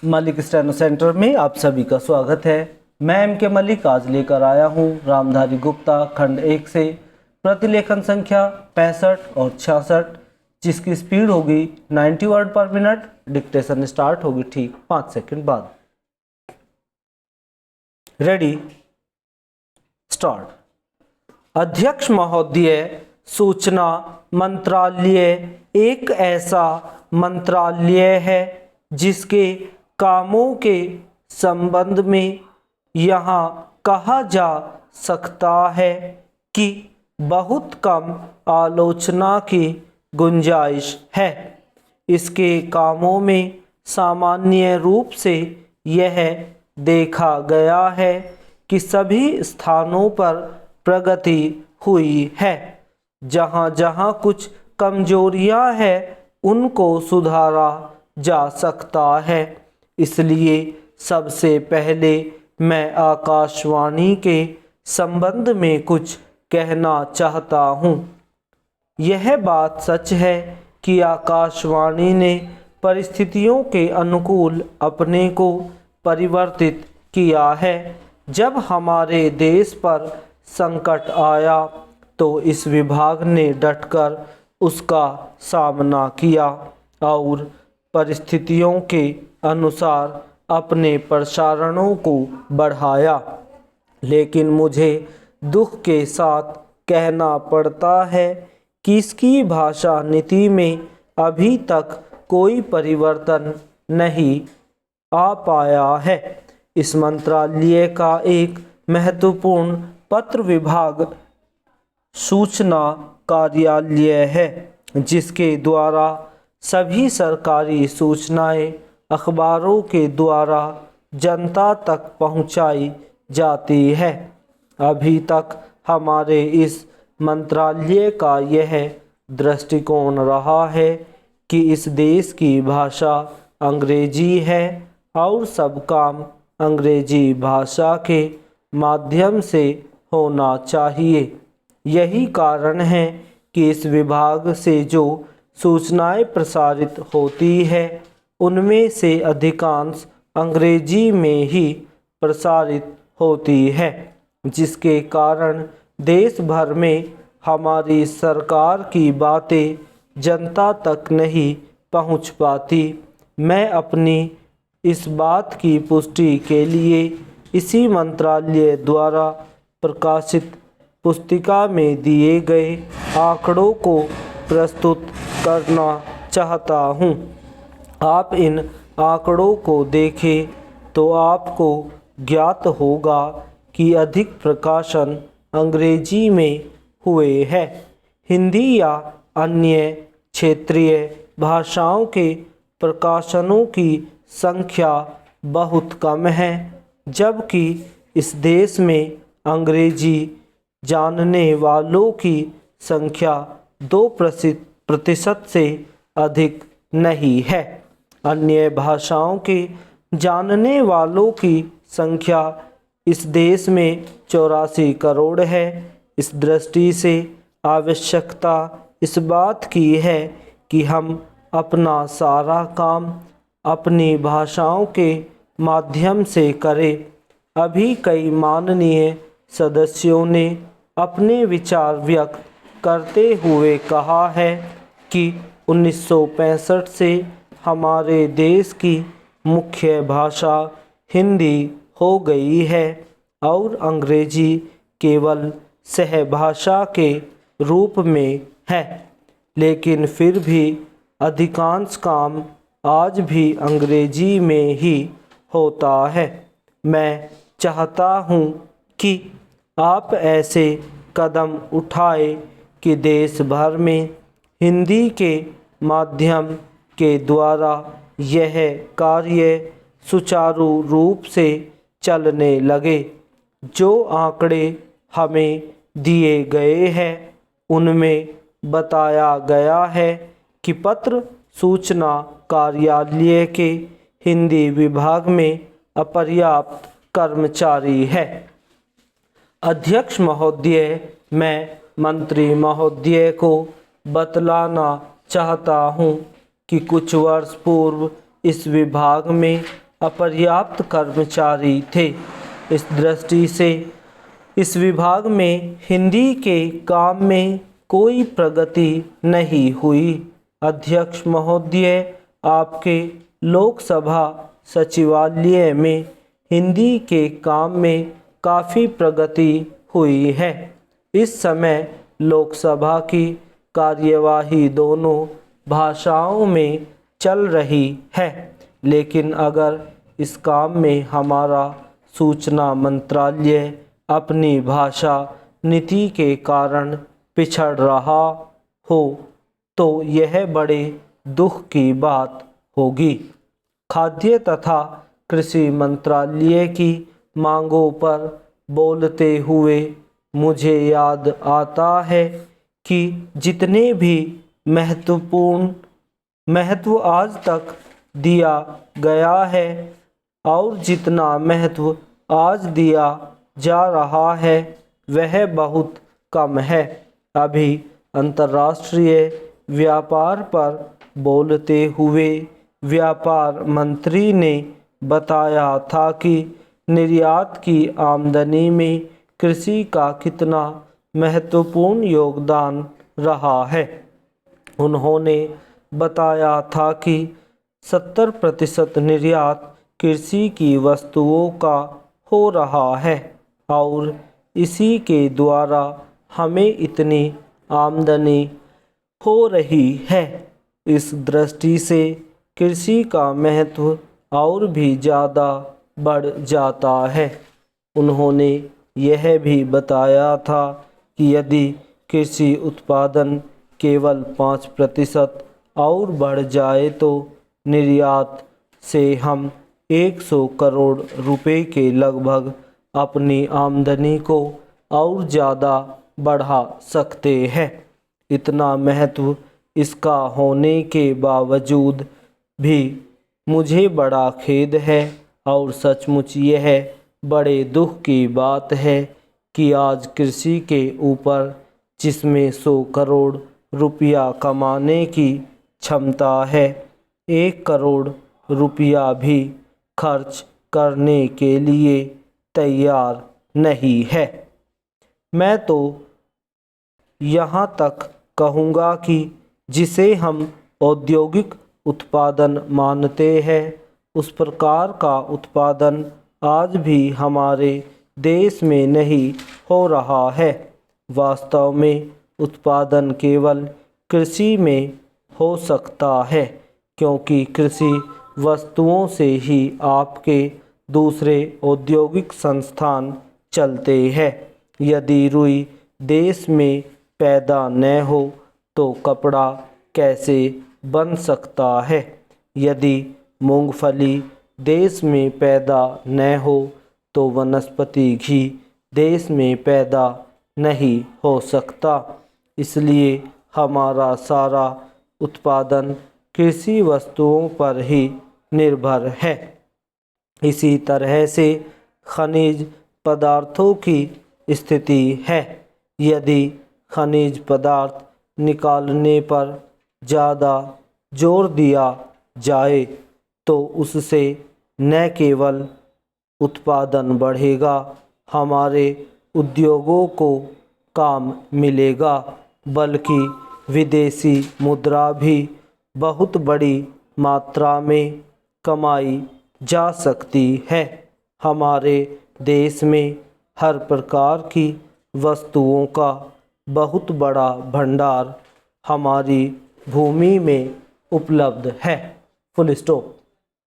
Malik steno centre में आप सभी का स्वागत है। मैं M के मलिक आज लेकर आया हूँ रामधारी गुप्ता खंड 1 से प्रतिलेखन संख्या 65 और 66, जिसकी स्पीड होगी 90 वर्ड पर मिनट। डिक्टेशन स्टार्ट होगी ठीक 5 सेकंड बाद। Ready, start. अध्यक्ष महोदय, सूचना मंत्रालय एक ऐसा मंत्रालय है जिसके कामों के संबंध में यहाँ कहा जा सकता है कि बहुत कम आलोचना की गुंजाइश है। इसके कामों में सामान्य रूप से यह देखा गया है कि सभी स्थानों पर प्रगति हुई है। जहाँ जहाँ कुछ कमजोरियाँ हैं उनको सुधारा जा सकता है। इसलिए सबसे पहले मैं आकाशवाणी के संबंध में कुछ कहना चाहता हूँ। यह बात सच है कि आकाशवाणी ने परिस्थितियों के अनुकूल अपने को परिवर्तित किया है। जब हमारे देश पर संकट आया तो इस विभाग ने डटकर उसका सामना किया और परिस्थितियों के अनुसार अपने प्रसारणों को बढ़ाया। लेकिन मुझे दुख के साथ कहना पड़ता है कि इसकी भाषा नीति में अभी तक कोई परिवर्तन नहीं आ पाया है। इस मंत्रालय का एक महत्वपूर्ण पत्र विभाग सूचना कार्यालय है, जिसके द्वारा सभी सरकारी सूचनाएं अखबारों के द्वारा जनता तक पहुंचाई जाती है। अभी तक हमारे इस मंत्रालय का यह दृष्टिकोण रहा है कि इस देश की भाषा अंग्रेजी है और सब काम अंग्रेजी भाषा के माध्यम से होना चाहिए। यही कारण है कि इस विभाग से जो सूचनाएं प्रसारित होती है उनमें से अधिकांश अंग्रेजी में ही प्रसारित होती है, जिसके कारण देश भर में हमारी सरकार की बातें जनता तक नहीं पहुंच पाती। मैं अपनी इस बात की पुष्टि के लिए इसी मंत्रालय द्वारा प्रकाशित पुस्तिका में दिए गए आंकड़ों को प्रस्तुत करना चाहता हूँ। आप इन आंकड़ों को देखें तो आपको ज्ञात होगा कि अधिक प्रकाशन अंग्रेजी में हुए हैं। हिंदी या अन्य क्षेत्रीय भाषाओं के प्रकाशनों की संख्या बहुत कम है, जबकि इस देश में अंग्रेजी जानने वालों की संख्या 2% से अधिक नहीं है। अन्य भाषाओं के जानने वालों की संख्या इस देश में 84 करोड़ है। इस दृष्टि से आवश्यकता इस बात की है कि हम अपना सारा काम अपनी भाषाओं के माध्यम से करें। अभी कई माननीय सदस्यों ने अपने विचार व्यक्त करते हुए कहा है कि 1965 से हमारे देश की मुख्य भाषा हिंदी हो गई है और अंग्रेजी केवल सहभाषा के रूप में है। लेकिन फिर भी अधिकांश काम आज भी अंग्रेजी में ही होता है। मैं चाहता हूँ कि आप ऐसे कदम उठाएं कि देश भर में हिंदी के माध्यम के द्वारा यह कार्य सुचारू रूप से चलने लगे। जो आंकड़े हमें दिए गए हैं उनमें बताया गया है कि पत्र सूचना कार्यालय के हिंदी विभाग में अपर्याप्त कर्मचारी है। अध्यक्ष महोदय, मैं मंत्री महोदय को बतलाना चाहता हूँ कि कुछ वर्ष पूर्व इस विभाग में अपर्याप्त कर्मचारी थे। इस दृष्टि से इस विभाग में हिंदी के काम में कोई प्रगति नहीं हुई। अध्यक्ष महोदय, आपके लोकसभा सचिवालय में हिंदी के काम में काफ़ी प्रगति हुई है। इस समय लोकसभा की कार्यवाही दोनों भाषाओं में चल रही है, लेकिन अगर इस काम में हमारा सूचना मंत्रालय अपनी भाषा नीति के कारण पिछड़ रहा हो तो यह बड़े दुख की बात होगी। खाद्य तथा कृषि मंत्रालय की मांगों पर बोलते हुए मुझे याद आता है कि जितने भी महत्व आज तक दिया गया है और जितना महत्व आज दिया जा रहा है वह बहुत कम है। अभी अंतर्राष्ट्रीय व्यापार पर बोलते हुए व्यापार मंत्री ने बताया था कि निर्यात की आमदनी में कृषि का कितना महत्वपूर्ण योगदान रहा है। उन्होंने बताया था कि 70% निर्यात कृषि की वस्तुओं का हो रहा है और इसी के द्वारा हमें इतनी आमदनी हो रही है। इस दृष्टि से कृषि का महत्व और भी ज़्यादा बढ़ जाता है। उन्होंने यह भी बताया था कि यदि कृषि उत्पादन केवल 5% और बढ़ जाए तो निर्यात से हम 100 करोड़ रुपए के लगभग अपनी आमदनी को और ज़्यादा बढ़ा सकते हैं। इतना महत्व इसका होने के बावजूद भी मुझे बड़ा खेद है और सचमुच यह बड़े दुख की बात है कि आज कृषि के ऊपर जिसमें 100 करोड़ रुपया कमाने की क्षमता है, 1 करोड़ रुपया भी खर्च करने के लिए तैयार नहीं है। मैं तो यहाँ तक कहूँगा कि जिसे हम औद्योगिक उत्पादन मानते हैं उस प्रकार का उत्पादन आज भी हमारे देश में नहीं हो रहा है। वास्तव में उत्पादन केवल कृषि में हो सकता है, क्योंकि कृषि वस्तुओं से ही आपके दूसरे औद्योगिक संस्थान चलते हैं। यदि रुई देश में पैदा न हो तो कपड़ा कैसे बन सकता है? यदि मूंगफली देश में पैदा न हो तो वनस्पति घी देश में पैदा नहीं हो सकता। इसलिए हमारा सारा उत्पादन कृषि वस्तुओं पर ही निर्भर है। इसी तरह से खनिज पदार्थों की स्थिति है। यदि खनिज पदार्थ निकालने पर ज़्यादा जोर दिया जाए तो उससे न केवल उत्पादन बढ़ेगा, हमारे उद्योगों को काम मिलेगा, बल्कि विदेशी मुद्रा भी बहुत बड़ी मात्रा में कमाई जा सकती है। हमारे देश में हर प्रकार की वस्तुओं का बहुत बड़ा भंडार हमारी भूमि में उपलब्ध है। Full stop.